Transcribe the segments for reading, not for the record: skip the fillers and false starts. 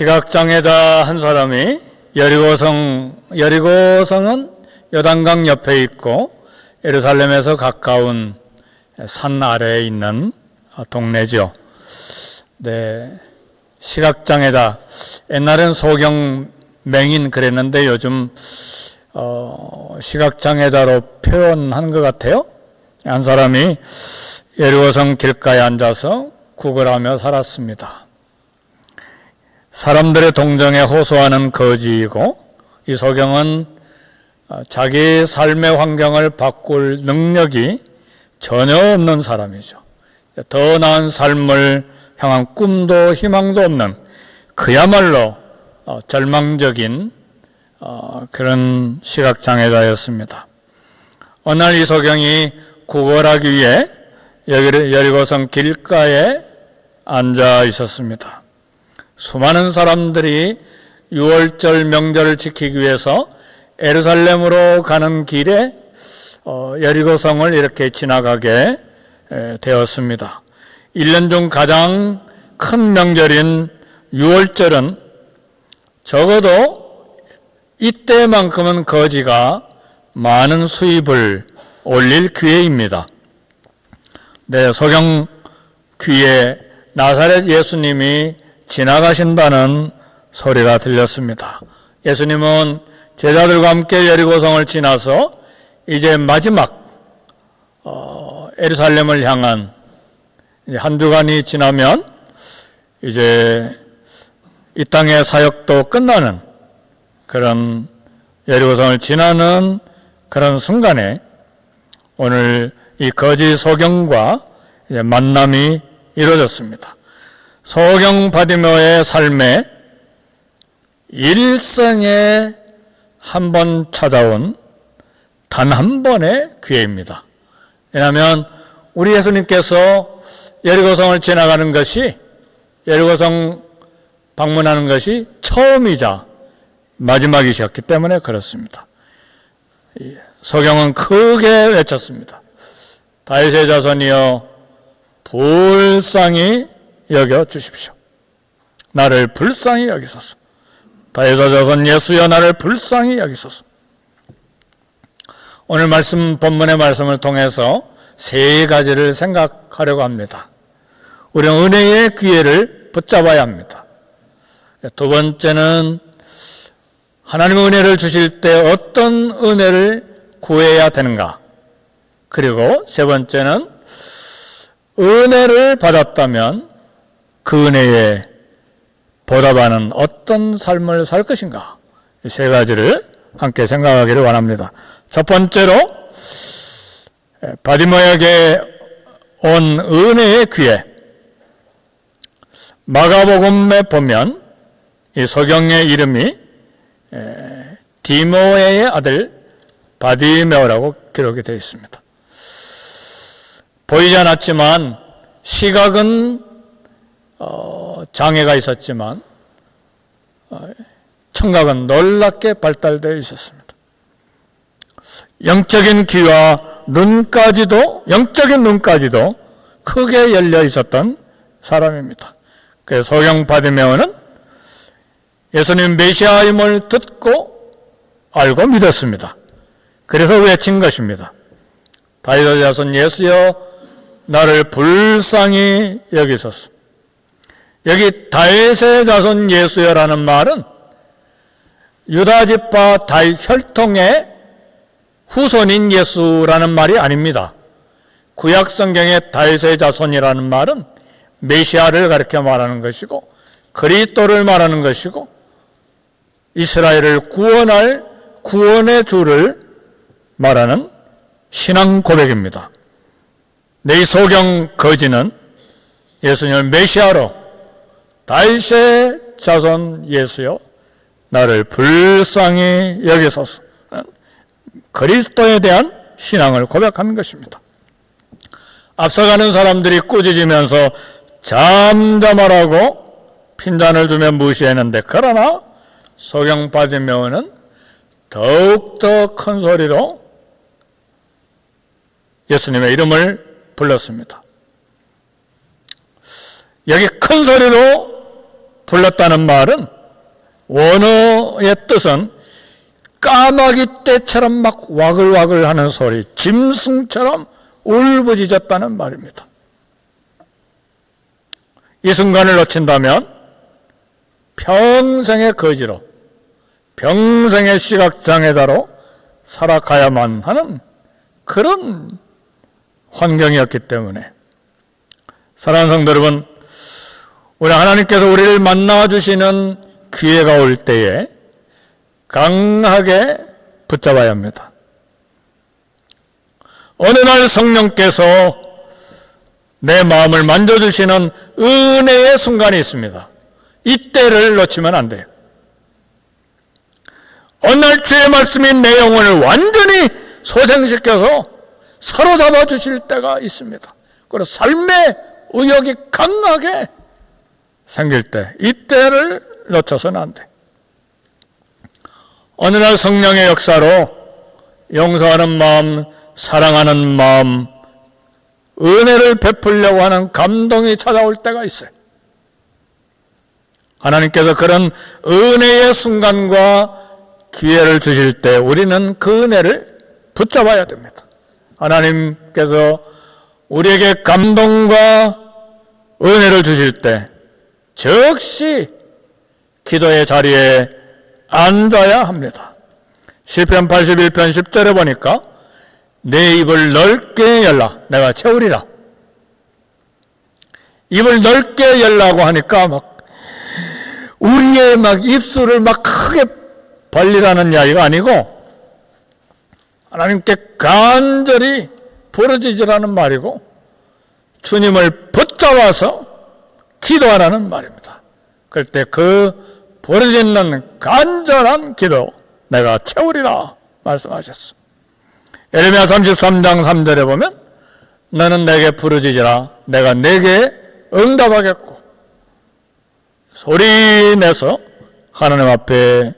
시각장애자 한 사람이 여리고성은 요단강 옆에 있고 예루살렘에서 가까운 산 아래에 있는 동네죠. 네, 시각장애자, 옛날엔 소경맹인 그랬는데 요즘 시각장애자로 표현한 것 같아요. 한 사람이 여리고성 길가에 앉아서 구걸하며 살았습니다. 사람들의 동정에 호소하는 거지이고, 이 소경은 자기 삶의 환경을 바꿀 능력이 전혀 없는 사람이죠. 더 나은 삶을 향한 꿈도 희망도 없는 그야말로 절망적인 그런 시각장애자였습니다. 어느 날 이 소경이 구걸하기 위해 여리고성 길가에 앉아 있었습니다. 수많은 사람들이 6월절 명절을 지키기 위해서 예루살렘으로 가는 길에 여리고성을 이렇게 지나가게 되었습니다. 1년 중 가장 큰 명절인 6월절은 적어도 이때만큼은 거지가 많은 수입을 올릴 기회입니다. 네, 소경 귀에 나사렛 예수님이 지나가신다는 소리가 들렸습니다. 예수님은 제자들과 함께 여리고성을 지나서 이제 마지막 예루살렘을 향한 한 주간이 지나면 이제 이 땅의 사역도 끝나는 그런 여리고성을 지나는 그런 순간에 오늘 이 거지 소경과 이제 만남이 이루어졌습니다. 소경 바디메오의 삶에 일생에 한 번 찾아온 단 한 번의 기회입니다. 왜냐하면 우리 예수님께서 여리고성을 지나가는 것이, 여리고성 방문하는 것이 처음이자 마지막이셨기 때문에 그렇습니다. 소경은 크게 외쳤습니다. 다윗의 자손이여 불쌍히 여겨 주십시오. 나를 불쌍히 여기소서. 다윗의 자손 예수여 나를 불쌍히 여기소서. 오늘 본문의 말씀을 통해서 세 가지를 생각하려고 합니다. 우리는 은혜의 기회를 붙잡아야 합니다. 두 번째는 하나님의 은혜를 주실 때 어떤 은혜를 구해야 되는가. 그리고 세 번째는 은혜를 받았다면 그 은혜에 보답하는 어떤 삶을 살 것인가. 이 세 가지를 함께 생각하기를 원합니다. 첫 번째로 바디메오에게 온 은혜의 기회. 마가복음에 보면 이 소경의 이름이 디모에의 아들 바디메오라고 기록이 되어 있습니다. 보이지 않았지만 시각은 장애가 있었지만 청각은 놀랍게 발달되어 있었습니다. 영적인 귀와 영적인 눈까지도 크게 열려 있었던 사람입니다. 그래서 소경 바디메오는 예수님 메시아임을 듣고 알고 믿었습니다. 그래서 외친 것입니다. 다윗의 자손 예수여 나를 불쌍히 여기소서. 여기 다윗의 자손 예수여라는 말은 유다지파 다윗 혈통의 후손인 예수라는 말이 아닙니다. 구약 성경의 다윗의 자손이라는 말은 메시아를 가리켜 말하는 것이고 그리스도를 말하는 것이고 이스라엘을 구원할 구원의 주를 말하는 신앙 고백입니다. 내 소경 거지는 예수님을 메시아로 다윗의 자손 예수여 나를 불쌍히 여기소서. 그리스도에 대한 신앙을 고백하는 것입니다. 앞서가는 사람들이 꾸짖으면서 잠잠하라고 핀잔을 주며 무시했는데, 그러나 소경 바디메오는 더욱더 큰 소리로 예수님의 이름을 불렀습니다. 여기 큰 소리로 불렀다는 말은 원어의 뜻은 까마귀 떼처럼 막 와글와글 하는 소리, 짐승처럼 울부짖었다는 말입니다. 이 순간을 놓친다면 평생의 거지로, 평생의 시각장애자로 살아가야만 하는 그런 환경이었기 때문에, 사랑하는 성도 여러분, 우리 하나님께서 우리를 만나주시는 기회가 올 때에 강하게 붙잡아야 합니다. 어느 날 성령께서 내 마음을 만져주시는 은혜의 순간이 있습니다. 이때를 놓치면 안 돼요. 어느 날 주의 말씀이 내 영혼을 완전히 소생시켜서 사로잡아 주실 때가 있습니다. 그리고 삶의 의욕이 강하게 생길 때, 이때를 놓쳐서는 안 돼. 어느 날 성령의 역사로 용서하는 마음, 사랑하는 마음, 은혜를 베풀려고 하는 감동이 찾아올 때가 있어요. 하나님께서 그런 은혜의 순간과 기회를 주실 때 우리는 그 은혜를 붙잡아야 됩니다. 하나님께서 우리에게 감동과 은혜를 주실 때 즉시 기도의 자리에 앉아야 합니다. 시편 81편 10절에 보니까 내 입을 넓게 열라 내가 채우리라. 입을 넓게 열라고 하니까 막 우리의 막 입술을 막 크게 벌리라는 이야기가 아니고 하나님께 간절히 부르짖으라는 말이고 주님을 붙잡아서 기도하라는 말입니다. 그럴 때 그 부르짖는 간절한 기도 내가 채우리라 말씀하셨습니다. 예레미야 33장 3절에 보면 너는 내게 부르짖으라 내가 내게 응답하겠고 소리내서 하나님 앞에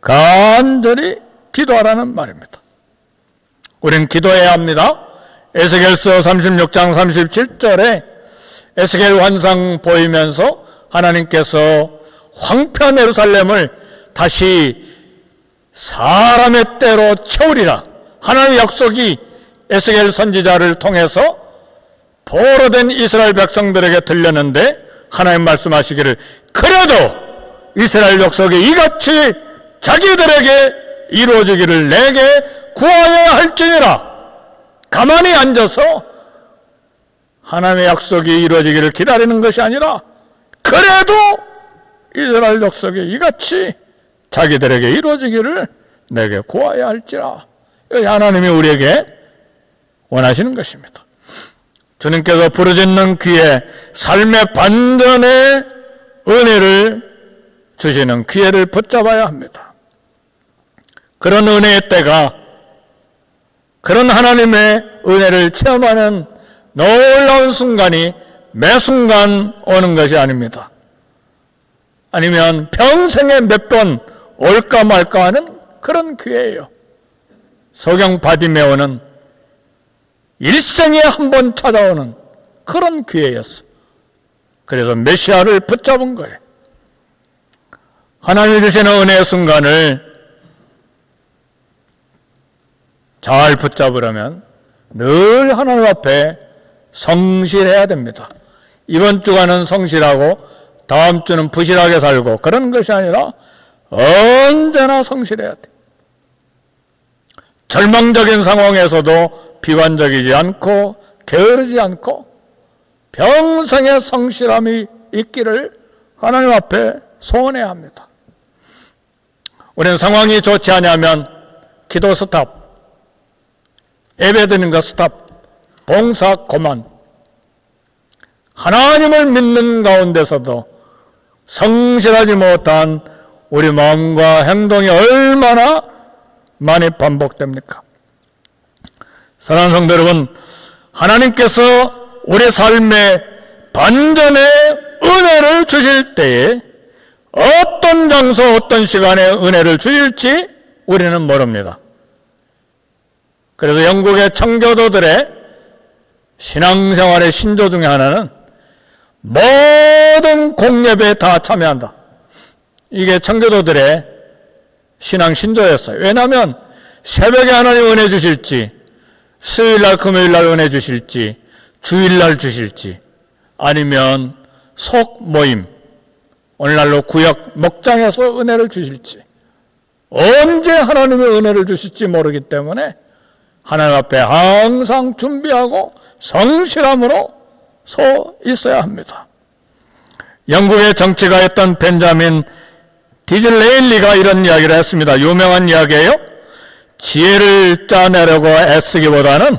간절히 기도하라는 말입니다. 우리는 기도해야 합니다. 에스겔서 36장 37절에 에스겔 환상 보이면서 하나님께서 황폐한 예루살렘을 다시 사람의 때로 채우리라. 하나님의 약속이 에스겔 선지자를 통해서 포로된 이스라엘 백성들에게 들렸는데 하나님 말씀하시기를 그래도 이스라엘 약속이 이같이 자기들에게 이루어지기를 내게 구하여야 할지니라. 가만히 앉아서 하나님의 약속이 이루어지기를 기다리는 것이 아니라 그래도 이스라엘 약속이 이같이 자기들에게 이루어지기를 내게 구하여야 할지라. 하나님이 우리에게 원하시는 것입니다. 주님께서 부르짖는 귀에 삶의 반전의 은혜를 주시는 기회를 붙잡아야 합니다. 그런 은혜의 때가 그런 하나님의 은혜를 체험하는 놀라운 순간이 매 순간 오는 것이 아닙니다. 아니면 평생에 몇 번 올까 말까 하는 그런 기회예요. 소경 바디메오는 일생에 한 번 찾아오는 그런 기회였어. 그래서 메시아를 붙잡은 거예요. 하나님이 주시는 은혜의 순간을 잘 붙잡으려면 늘 하나님 앞에 성실해야 됩니다. 이번 주간은 성실하고 다음 주는 부실하게 살고 그런 것이 아니라 언제나 성실해야 돼. 절망적인 상황에서도 비관적이지 않고 게으르지 않고 평생의 성실함이 있기를 하나님 앞에 소원해야 합니다. 우리는 상황이 좋지 않으면 기도 스탑, 예배드리는 것 스탑, 봉사 그만. 하나님을 믿는 가운데서도 성실하지 못한 우리 마음과 행동이 얼마나 많이 반복됩니까? 사랑하는 성도 여러분, 하나님께서 우리 삶에 반전의 은혜를 주실 때에 어떤 장소, 어떤 시간에 은혜를 주실지 우리는 모릅니다. 그래서 영국의 청교도들의 신앙생활의 신조 중에 하나는 모든 공예배에 다 참여한다. 이게 청교도들의 신앙 신조였어요. 왜냐하면 새벽에 하나님 은혜 주실지, 수요일날 금요일날 은혜 주실지, 주일날 주실지, 아니면 속 모임, 오늘날로 구역 목장에서 은혜를 주실지, 언제 하나님의 은혜를 주실지 모르기 때문에 하나님 앞에 항상 준비하고 성실함으로 서 있어야 합니다. 영국의 정치가였던 벤자민 디즐레일리가 이런 이야기를 했습니다. 유명한 이야기예요. 지혜를 짜내려고 애쓰기보다는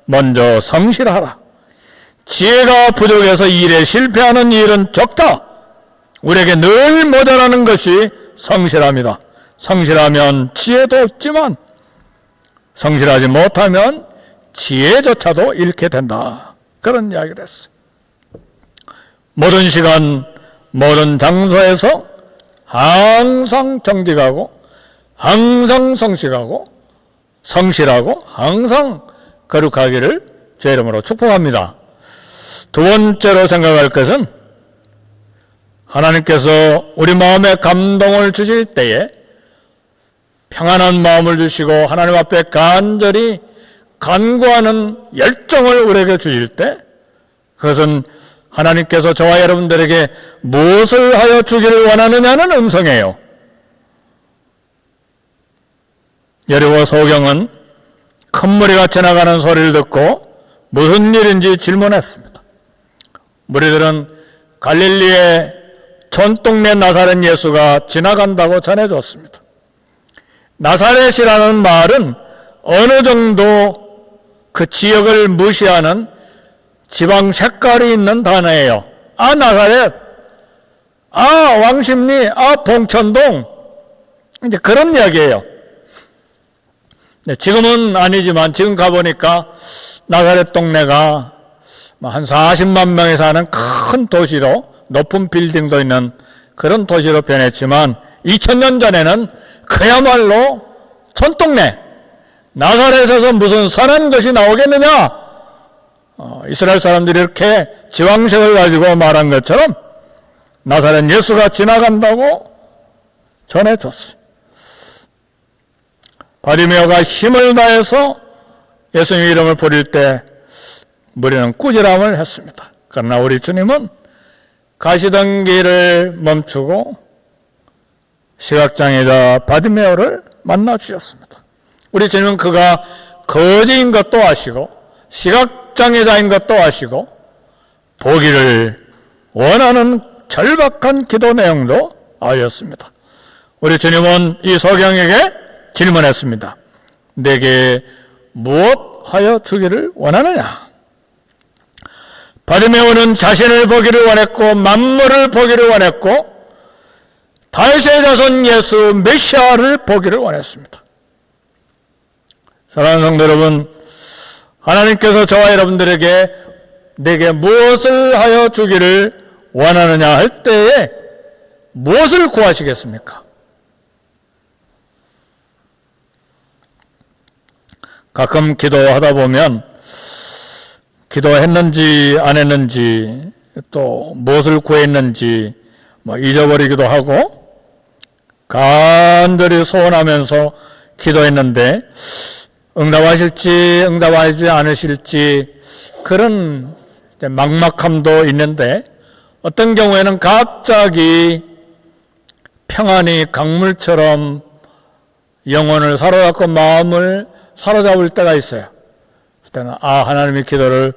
먼저 성실하라. 지혜가 부족해서 일에 실패하는 일은 적다. 우리에게 늘 모자라는 것이 성실합니다. 성실하면 지혜도 없지만 성실하지 못하면 지혜조차도 잃게 된다. 그런 이야기를 했어요. 모든 시간, 모든 장소에서 항상 정직하고, 항상 성실하고, 항상 거룩하기를 주의 이름으로 축복합니다. 두 번째로 생각할 것은 하나님께서 우리 마음에 감동을 주실 때에 평안한 마음을 주시고 하나님 앞에 간절히 간구하는 열정을 우리에게 주실 때 그것은 하나님께서 저와 여러분들에게 무엇을 하여 주기를 원하느냐는 음성이에요. 여리고 소경은 큰 무리가 지나가는 소리를 듣고 무슨 일인지 질문했습니다. 무리들은 갈릴리의 촌동네 나사렛 예수가 지나간다고 전해줬습니다. 나사렛이라는 말은 어느 정도 그 지역을 무시하는 지방 색깔이 있는 단어예요. 아, 나사렛, 아, 왕십리, 아, 봉천동, 이제 그런 이야기예요. 네, 지금은 아니지만 지금 가보니까 나사렛 동네가 한 40만 명이 사는 큰 도시로, 높은 빌딩도 있는 그런 도시로 변했지만 2000년 전에는 그야말로 촌동네, 나사렛에서 무슨 선한 것이 나오겠느냐? 이스라엘 사람들이 이렇게 지왕색을 가지고 말한 것처럼 나사렛 예수가 지나간다고 전해줬어요. 바리메오가 힘을 다해서 예수님의 이름을 부를 때 무리는 꾸지람을 했습니다. 그러나 우리 주님은 가시던 길을 멈추고 시각장애자 바리메오를 만나 주셨습니다. 우리 주님은 그가 거지인 것도 아시고 시각장애자인 것도 아시고 보기를 원하는 절박한 기도 내용도 알렸습니다. 우리 주님은 이 소경에게 질문했습니다. 내게 무엇 하여 주기를 원하느냐? 바리메오는 자신을 보기를 원했고 만물을 보기를 원했고 다윗의 자손 예수 메시아를 보기를 원했습니다. 사랑하는 성도 여러분, 하나님께서 저와 여러분들에게 내게 무엇을 하여 주기를 원하느냐 할 때에 무엇을 구하시겠습니까? 가끔 기도하다 보면 기도했는지 안 했는지 또 무엇을 구했는지 잊어버리기도 하고 간절히 소원하면서 기도했는데 응답하실지 응답하지 않으실지 그런 막막함도 있는데 어떤 경우에는 갑자기 평안이 강물처럼 영혼을 사로잡고 마음을 사로잡을 때가 있어요. 그때는 하나님이 기도를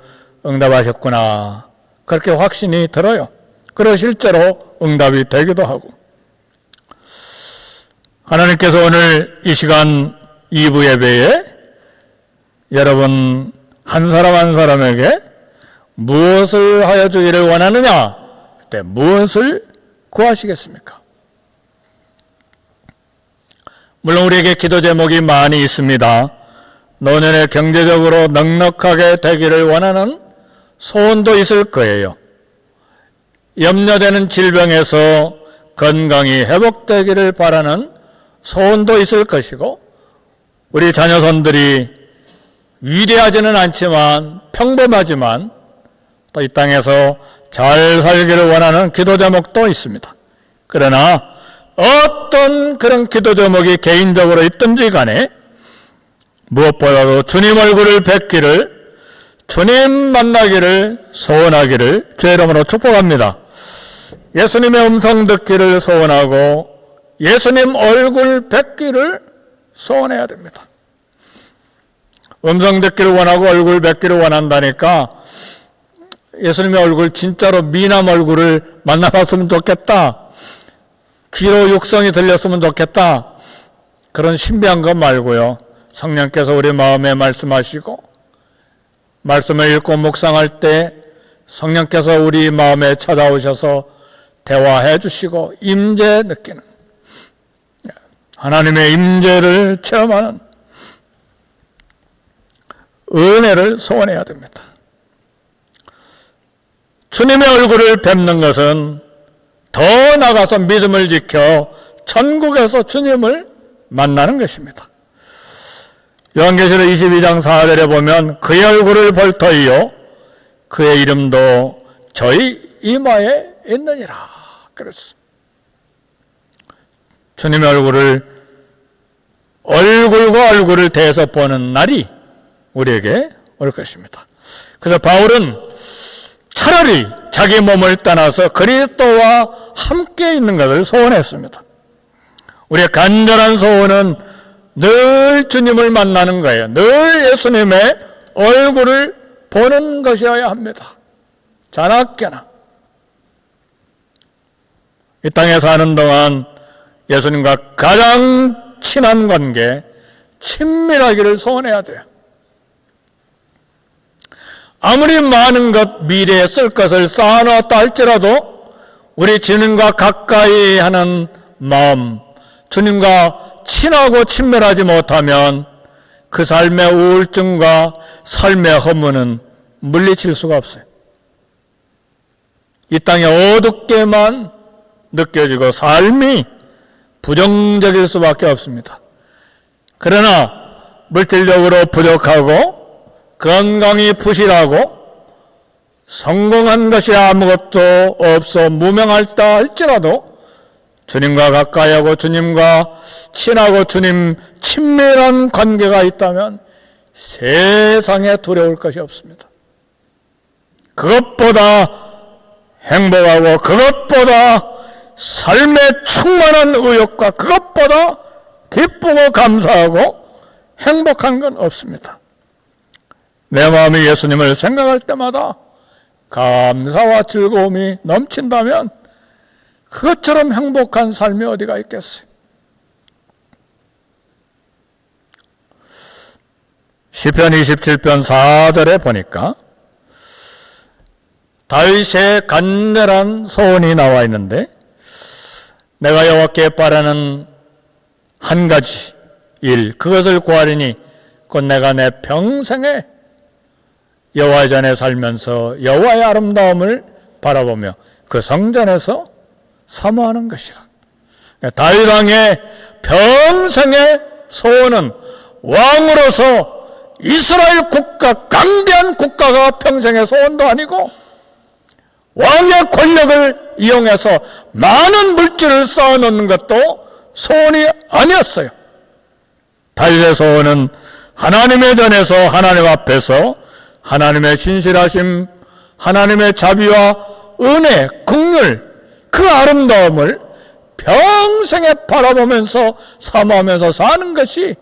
응답하셨구나 그렇게 확신이 들어요. 그리고 실제로 응답이 되기도 하고 하나님께서 오늘 이 시간 2부 예배에 여러분 한 사람 한 사람에게 무엇을 하여 주기를 원하느냐 그때 무엇을 구하시겠습니까? 물론 우리에게 기도 제목이 많이 있습니다. 노년에 경제적으로 넉넉하게 되기를 원하는 소원도 있을 거예요. 염려되는 질병에서 건강이 회복되기를 바라는 소원도 있을 것이고 우리 자녀손들이 위대하지는 않지만 평범하지만 또 이 땅에서 잘 살기를 원하는 기도 제목도 있습니다. 그러나 어떤 그런 기도 제목이 개인적으로 있든지 간에 무엇보다도 주님 얼굴을 뵙기를, 주님 만나기를 소원하기를 주의 이름으로 축복합니다. 예수님의 음성 듣기를 소원하고 예수님 얼굴 뵙기를 소원해야 됩니다. 음성 듣기를 원하고 얼굴 뵙기를 원한다니까 예수님의 얼굴, 진짜로 미남 얼굴을 만나봤으면 좋겠다, 귀로 육성이 들렸으면 좋겠다, 그런 신비한 것 말고요, 성령께서 우리 마음에 말씀하시고 말씀을 읽고 묵상할 때 성령께서 우리 마음에 찾아오셔서 대화해 주시고 임재 느끼는, 하나님의 임재를 체험하는 은혜를 소원해야 됩니다. 주님의 얼굴을 뵙는 것은 더 나아가서 믿음을 지켜 천국에서 주님을 만나는 것입니다. 요한계시록 22장 4절에 보면 그의 얼굴을 볼 터이요 그의 이름도 저희 이마에 있느니라 그랬습니다. 주님의 얼굴과 얼굴을 대해서 보는 날이 우리에게 올 것입니다. 그래서 바울은 차라리 자기 몸을 떠나서 그리스도와 함께 있는 것을 소원했습니다. 우리의 간절한 소원은 늘 주님을 만나는 거예요. 늘 예수님의 얼굴을 보는 것이어야 합니다. 자나깨나 이 땅에 사는 동안 예수님과 가장 친한 관계, 친밀하기를 소원해야 돼요. 아무리 많은 것, 미래에 쓸 것을 쌓아놓았다 할지라도 우리 주님과 가까이 하는 마음, 주님과 친하고 친밀하지 못하면 그 삶의 우울증과 삶의 허무는 물리칠 수가 없어요. 이 땅에 어둡게만 느껴지고 삶이 부정적일 수밖에 없습니다. 그러나 물질적으로 부족하고 건강이 부실하고 성공한 것이 아무것도 없어 무명하다 할지라도 주님과 가까이하고 주님과 친하고 주님 친밀한 관계가 있다면 세상에 두려울 것이 없습니다. 그것보다 행복하고 그것보다 삶에 충만한 의욕과 그것보다 기쁘고 감사하고 행복한 건 없습니다. 내 마음이 예수님을 생각할 때마다 감사와 즐거움이 넘친다면 그것처럼 행복한 삶이 어디가 있겠어요? 시편 27편 4절에 보니까 다윗의 간절한 소원이 나와 있는데, 내가 여호와께 바라는 한 가지 일, 그것을 구하리니 곧 내가 내 평생에 여호와의 전에 살면서 여호와의 아름다움을 바라보며 그 성전에서 사모하는 것이라. 다윗 왕의 평생의 소원은 왕으로서 이스라엘 국가, 강대한 국가가 평생의 소원도 아니고 왕의 권력을 이용해서 많은 물질을 쌓아놓는 것도 소원이 아니었어요. 다윗의 소원은 하나님의 전에서, 하나님 앞에서 하나님의 신실하심, 하나님의 자비와 은혜, 긍휼, 그 아름다움을 평생에 바라보면서 사모하면서 사는 것이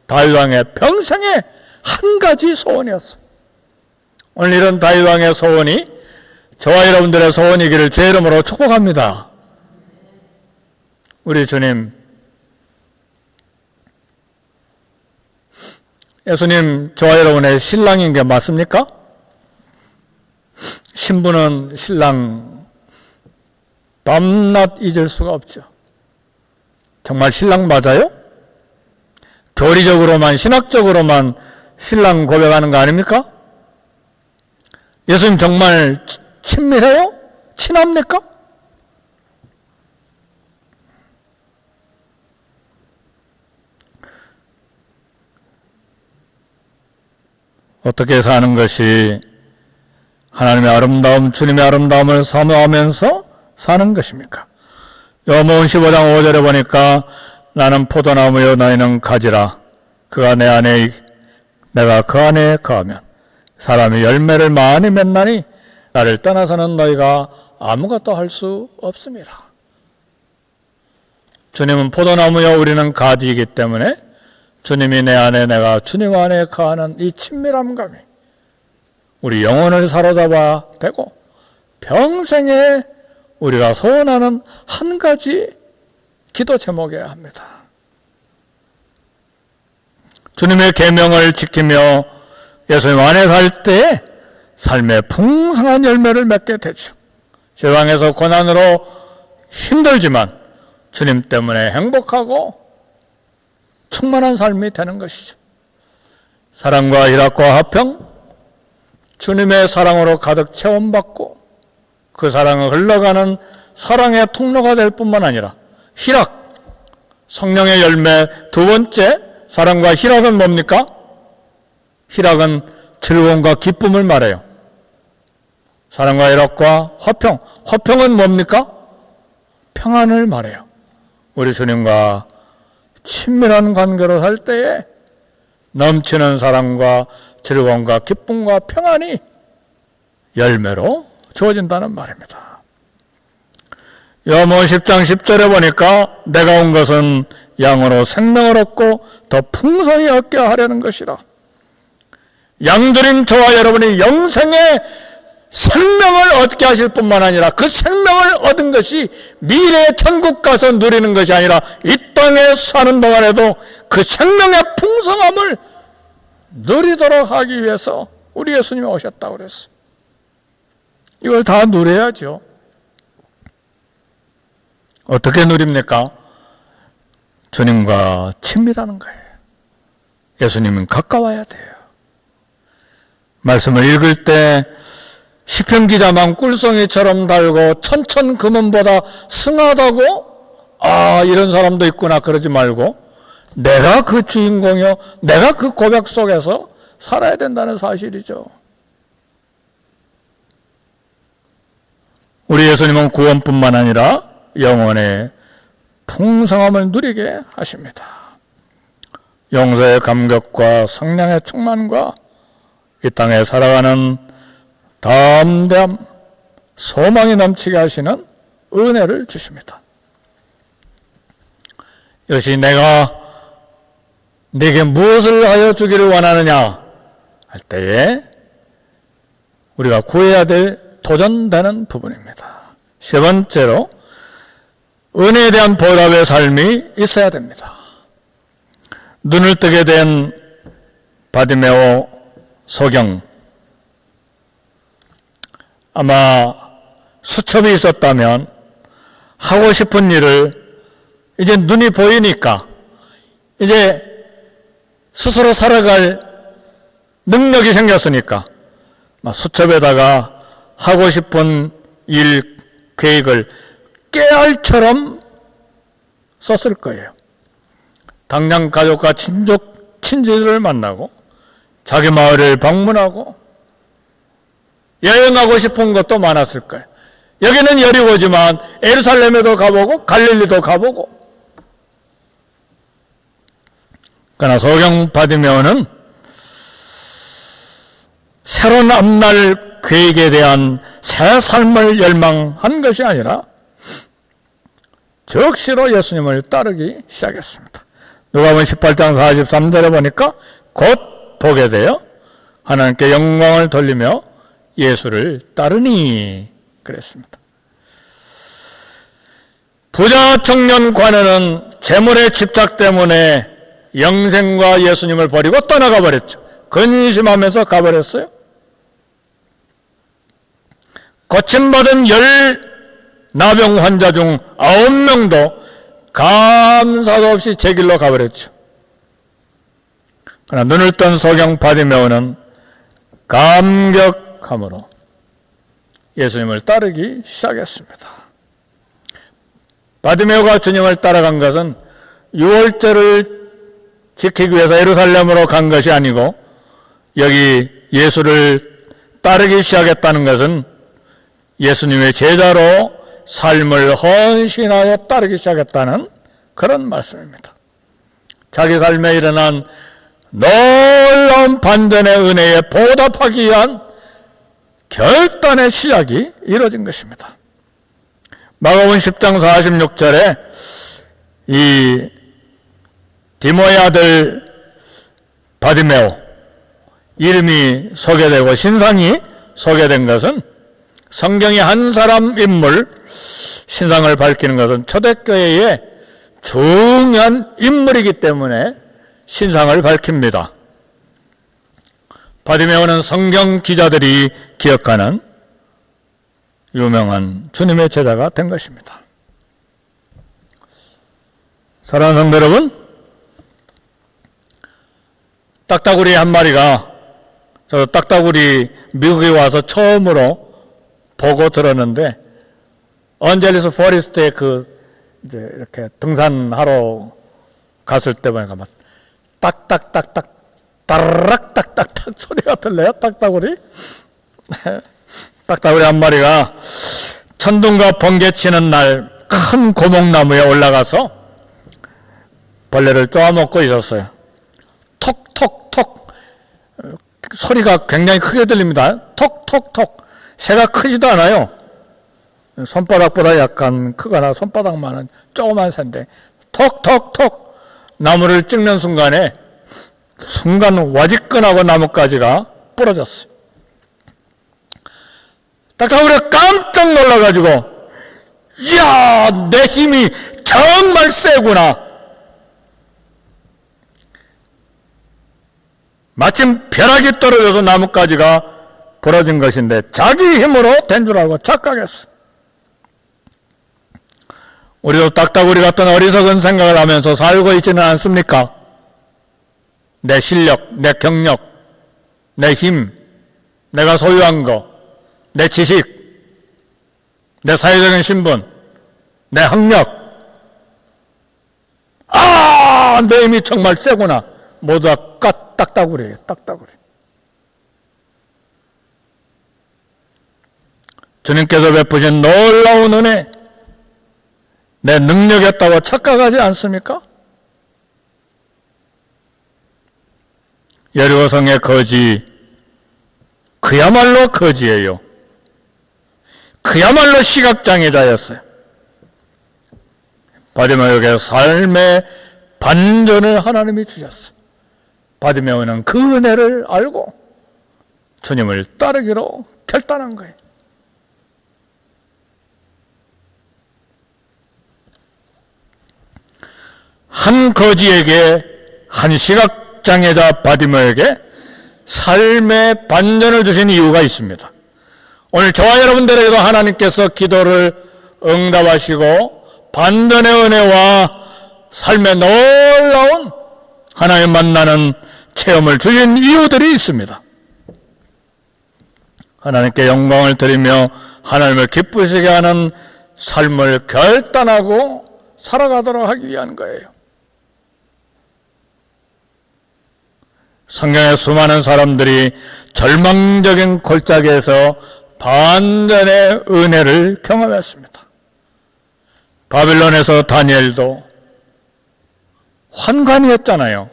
다윗 왕의 평생의 한 가지 소원이었어요. 오늘 이런 다윗 왕의 소원이 저와 여러분들의 소원이기를 주의 이름으로 축복합니다. 우리 주님, 예수님 저와 여러분의 신랑인 게 맞습니까? 신부는 신랑 밤낮 잊을 수가 없죠. 정말 신랑 맞아요? 교리적으로만, 신학적으로만 신랑 고백하는 거 아닙니까? 예수님 정말 친밀해요? 친합니까? 어떻게 사는 것이 하나님의 아름다움, 주님의 아름다움을 사모하면서 사는 것입니까? 요한복음 15장 5절에 보니까 나는 포도나무여 너희는 가지라. 그가 내 안에 내가 그 안에 거하면 사람이 열매를 많이 맺나니 나를 떠나서는 너희가 아무것도 할 수 없습니다. 주님은 포도나무여 우리는 가지이기 때문에 주님이 내 안에 내가 주님 안에 거하는 이 친밀함감이 우리 영혼을 사로잡아 되고 평생에 우리가 소원하는 한 가지 기도 제목이어야 합니다. 주님의 계명을 지키며 예수님 안에 살 때에 삶의 풍성한 열매를 맺게 되죠. 세상에서 고난으로 힘들지만 주님 때문에 행복하고 충만한 삶이 되는 것이죠. 사랑과 희락과 화평, 주님의 사랑으로 가득 체험받고 그 사랑을 흘러가는 사랑의 통로가 될 뿐만 아니라 희락, 성령의 열매 두 번째 사랑과 희락은 뭡니까? 희락은 즐거움과 기쁨을 말해요. 사랑과 희락과 화평, 화평은 뭡니까? 평안을 말해요. 우리 주님과 친밀한 관계로 살 때에 넘치는 사랑과 즐거움과 기쁨과 평안이 열매로 주어진다는 말입니다. 요한복음 10장 10절에 보니까 내가 온 것은 양으로 생명을 얻고 더 풍성히 얻게 하려는 것이라. 양들인 저와 여러분이 영생의 생명을 얻게 하실 뿐만 아니라 그 생명을 얻은 것이 미래의 천국 가서 누리는 것이 아니라 이 땅에 사는 동안에도 그 생명의 풍성함을 누리도록 하기 위해서 우리 예수님이 오셨다고 그랬어요. 이걸 다 누려야죠. 어떻게 누립니까? 주님과 친밀하는 거예요. 예수님은 가까워야 돼요. 말씀을 읽을 때 시편 기자만 꿀송이처럼 달고 천천 금은보다 승하다고 이런 사람도 있구나 그러지 말고 내가 그 주인공이요 내가 그 고백 속에서 살아야 된다는 사실이죠. 우리 예수님은 구원뿐만 아니라 영혼의 풍성함을 누리게 하십니다. 용서의 감격과 성령의 충만과 이 땅에 살아가는 담대함, 소망이 넘치게 하시는 은혜를 주십니다. 이것이 내가 네게 무엇을 하여 주기를 원하느냐 할 때에 우리가 구해야 될 도전되는 부분입니다. 세 번째로 은혜에 대한 보답의 삶이 있어야 됩니다. 눈을 뜨게 된 바디메오 소경, 아마 수첩이 있었다면 하고 싶은 일을 이제 눈이 보이니까 이제 스스로 살아갈 능력이 생겼으니까 수첩에다가 하고 싶은 일 계획을 깨알처럼 썼을 거예요. 당장 가족과 친지들을 만나고 자기 마을을 방문하고 여행하고 싶은 것도 많았을 거예요. 여기는 여리고지만 예루살렘에도 가보고 갈릴리도 가보고. 그러나 소경 바디메오는 새로운 앞날 계획에 대한 새 삶을 열망한 것이 아니라 적시로 예수님을 따르기 시작했습니다. 누가복음 18장 43절에 보니까 곧 보게 되어 하나님께 영광을 돌리며 예수를 따르니 그랬습니다. 부자 청년 관원은 재물의 집착 때문에 영생과 예수님을 버리고 떠나가 버렸죠. 근심하면서 가버렸어요. 고침받은 10나병 환자 중 9명도 감사도 없이 제 길로 가버렸죠. 그러나 눈을 뜬 소경 바디메오는 감격함으로 예수님을 따르기 시작했습니다. 바디메오가 주님을 따라간 것은 유월절을 지키기 위해서 예루살렘으로 간 것이 아니고 여기 예수를 따르기 시작했다는 것은 예수님의 제자로 삶을 헌신하여 따르기 시작했다는 그런 말씀입니다. 자기 삶에 일어난 놀라운 반전의 은혜에 보답하기 위한 결단의 시작이 이루어진 것입니다. 마가복음 10장 46절에 이 디모의 아들 바디메오 이름이 소개되고 신상이 소개된 것은 성경이 한 사람 인물 신상을 밝히는 것은 초대교회의 중요한 인물이기 때문에 신상을 밝힙니다. 바디메오는 성경 기자들이 기억하는 유명한 주님의 제자가 된 것입니다. 사랑하는 성도 여러분, 딱따구리 한 마리가, 저 딱따구리 미국에 와서 처음으로 보고 들었는데, 언젤리스 포리스트에 이제 이렇게 등산하러 갔을 때 보니까 막 딱딱딱딱, 따르락 딱딱딱 소리가 들려요, 딱따구리. 딱따구리 한 마리가 천둥과 번개 치는 날 큰 고목나무에 올라가서 벌레를 쪼아먹고 있었어요. 톡톡톡 소리가 굉장히 크게 들립니다. 톡톡톡. 새가 크지도 않아요. 손바닥보다 약간 크거나 손바닥만한 조그만 새인데 톡톡톡 나무를 찍는 순간 와지끈하고 나뭇가지가 부러졌어요. 딱따구리가 깜짝 놀라가지고 이야, 내 힘이 정말 세구나. 마침 벼락이 떨어져서 나뭇가지가 부러진 것인데 자기 힘으로 된 줄 알고 착각했어. 우리도 딱따구리 같은 어리석은 생각을 하면서 살고 있지는 않습니까? 내 실력, 내 경력, 내 힘, 내가 소유한 거, 내 지식, 내 사회적인 신분, 내 학력, 내 힘이 정말 세구나. 모두 다 딱따구리예요, 딱따구리. 주님께서 베푸신 놀라운 은혜, 내 능력이었다고 착각하지 않습니까? 여리고성의 거지, 그야말로 거지예요. 그야말로 시각장애자였어요. 바디메오에게 삶의 반전을 하나님이 주셨어요. 바디메오는 그 은혜를 알고 주님을 따르기로 결단한 거예요. 한 거지에게, 한 시각장애자 바디메오에게 삶의 반전을 주신 이유가 있습니다. 오늘 저와 여러분들에게도 하나님께서 기도를 응답하시고 반전의 은혜와 삶의 놀라운 하나님 만나는 체험을 주신 이유들이 있습니다. 하나님께 영광을 드리며 하나님을 기쁘시게 하는 삶을 결단하고 살아가도록 하기 위한 거예요. 성경의 수많은 사람들이 절망적인 골짜기에서 반전의 은혜를 경험했습니다. 바빌론에서 다니엘도 환관이었잖아요.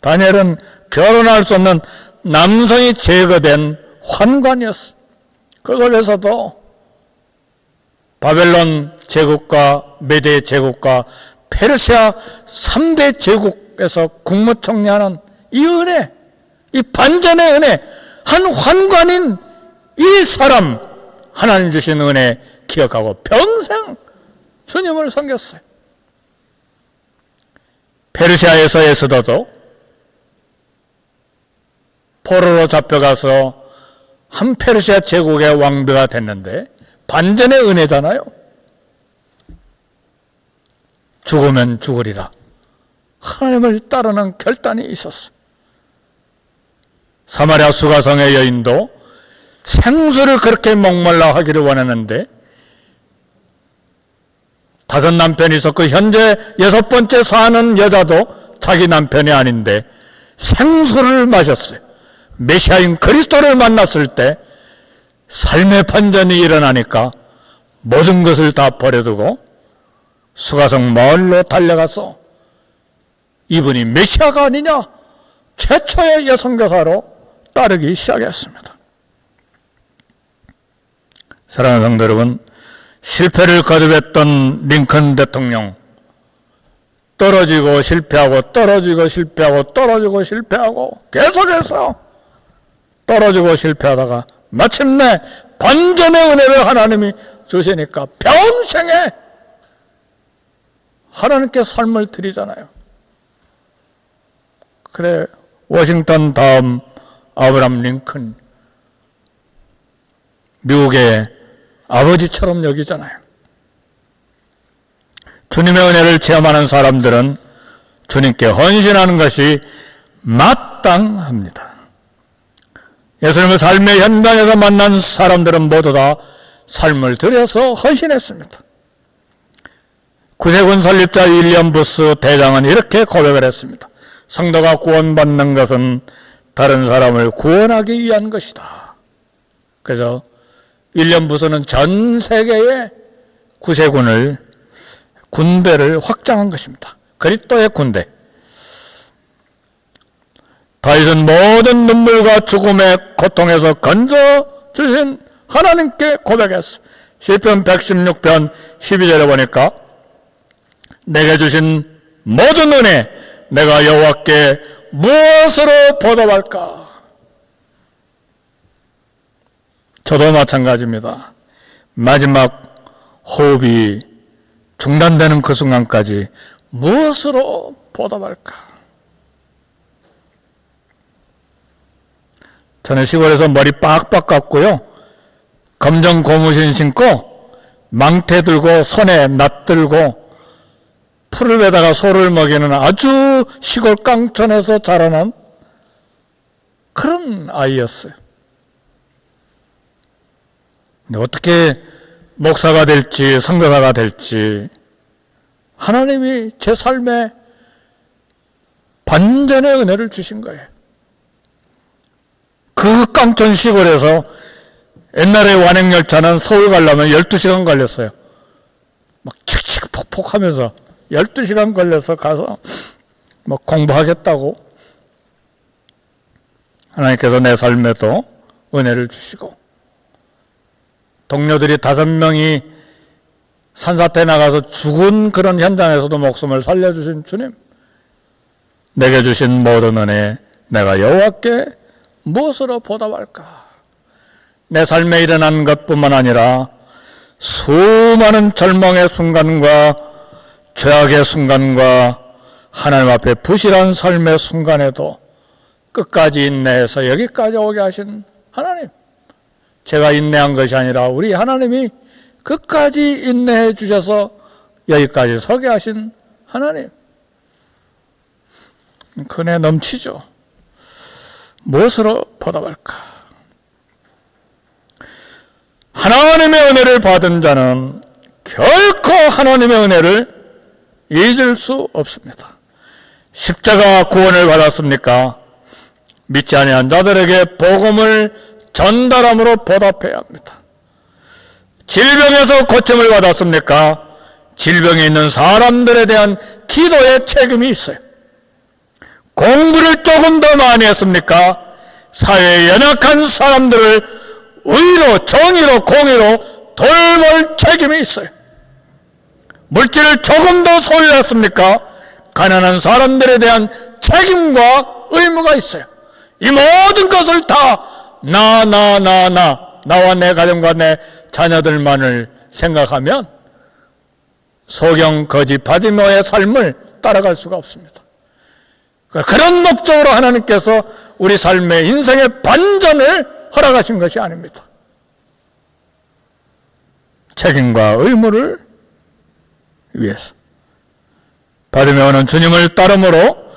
다니엘은 결혼할 수 없는 남성이 제거된 환관이었어. 그 속에서도 바벨론 제국과 메대 제국과 페르시아 3대 제국에서 국무총리하는 이 은혜, 이 반전의 은혜, 한 환관인 이 사람, 하나님 주신 은혜 기억하고 평생 주님을 섬겼어요. 페르시아에서 에스더도 포로로 잡혀가서 한 페르시아 제국의 왕비가 됐는데 반전의 은혜잖아요. 죽으면 죽으리라. 하나님을 따르는 결단이 있었어요. 사마리아 수가성의 여인도 생수를 그렇게 목말라 하기를 원했는데 5 남편이 있었고 현재 6번째 사는 여자도 자기 남편이 아닌데 생수를 마셨어요. 메시아인 그리스도를 만났을 때 삶의 반전이 일어나니까 모든 것을 다 버려두고 수가성 마을로 달려가서 이분이 메시아가 아니냐, 최초의 여선교사로 따르기 시작했습니다. 사랑하는 성도 여러분, 실패를 거듭했던 링컨 대통령, 떨어지고 실패하고 떨어지고 실패하고 떨어지고 실패하고 계속해서 떨어지고 실패하다가 마침내 반전의 은혜를 하나님이 주시니까 평생에 하나님께 삶을 드리잖아요. 그래, 워싱턴 다음 아브라함 링컨, 미국의 아버지처럼 여기잖아요. 주님의 은혜를 체험하는 사람들은 주님께 헌신하는 것이 마땅합니다. 예수님의 삶의 현장에서 만난 사람들은 모두 다 삶을 들여서 헌신했습니다. 구세군 설립자 윌리엄 부스 대장은 이렇게 고백을 했습니다. 성도가 구원받는 것은 다른 사람을 구원하기 위한 것이다. 그래서 윌리엄 부스는 전 세계의 군대를 확장한 것입니다. 그리스도의 군대. 다윗은 모든 눈물과 죽음의 고통에서 건져주신 하나님께 고백했어. 시편 116편 12절에 보니까 내게 주신 모든 은혜 내가 여호와께 무엇으로 보답할까? 저도 마찬가지입니다. 마지막 호흡이 중단되는 그 순간까지 무엇으로 보답할까? 저는 시골에서 머리 빡빡 깎고요, 검정 고무신 신고 망태 들고 손에 낫 들고 풀을 베다가 소를 먹이는 아주 시골 깡촌에서 자라난 그런 아이였어요. 근데 어떻게 목사가 될지 선교사가 될지 하나님이 제 삶에 반전의 은혜를 주신 거예요. 그 깡촌 시골에서 옛날에 완행열차는 서울 가려면 12시간 걸렸어요. 막 칙칙폭폭 하면서 12시간 걸려서 가서 막 공부하겠다고. 하나님께서 내 삶에도 은혜를 주시고, 동료들이 5명이 산사태 나가서 죽은 그런 현장에서도 목숨을 살려주신 주님, 내게 주신 모든 은혜 내가 여호와께 무엇으로 보답할까? 내 삶에 일어난 것뿐만 아니라 수많은 절망의 순간과 죄악의 순간과 하나님 앞에 부실한 삶의 순간에도 끝까지 인내해서 여기까지 오게 하신 하나님, 제가 인내한 것이 아니라 우리 하나님이 끝까지 인내해 주셔서 여기까지 서게 하신 하나님, 은혜 넘치죠. 무엇으로 보답할까? 하나님의 은혜를 받은 자는 결코 하나님의 은혜를 잊을 수 없습니다. 십자가 구원을 받았습니까? 믿지 아니한 자들에게 복음을 전달함으로 보답해야 합니다. 질병에서 고침을 받았습니까? 질병에 있는 사람들에 대한 기도의 책임이 있어요. 공부를 조금 더 많이 했습니까? 사회에 연약한 사람들을 의로, 정의로, 공의로 돌볼 책임이 있어요. 물질을 조금 더 소유했습니까? 가난한 사람들에 대한 책임과 의무가 있어요. 이 모든 것을 다 나와 내 가정과 내 자녀들만을 생각하면 소경 거지 바디모의 삶을 따라갈 수가 없습니다. 그런 목적으로 하나님께서 우리 삶의 인생의 반전을 허락하신 것이 아닙니다. 책임과 의무를 위해서. 바디메오는 주님을 따름으로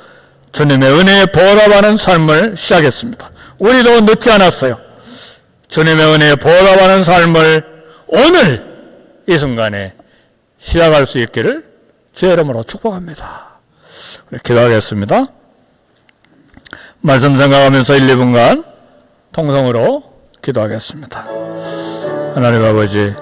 주님의 은혜에 보답하는 삶을 시작했습니다. 우리도 늦지 않았어요. 주님의 은혜에 보답하는 삶을 오늘 이 순간에 시작할 수 있기를 주의 이름으로 축복합니다. 우리 기도하겠습니다. 말씀 생각하면서 1, 2분간 통성으로 기도하겠습니다. 하나님 아버지,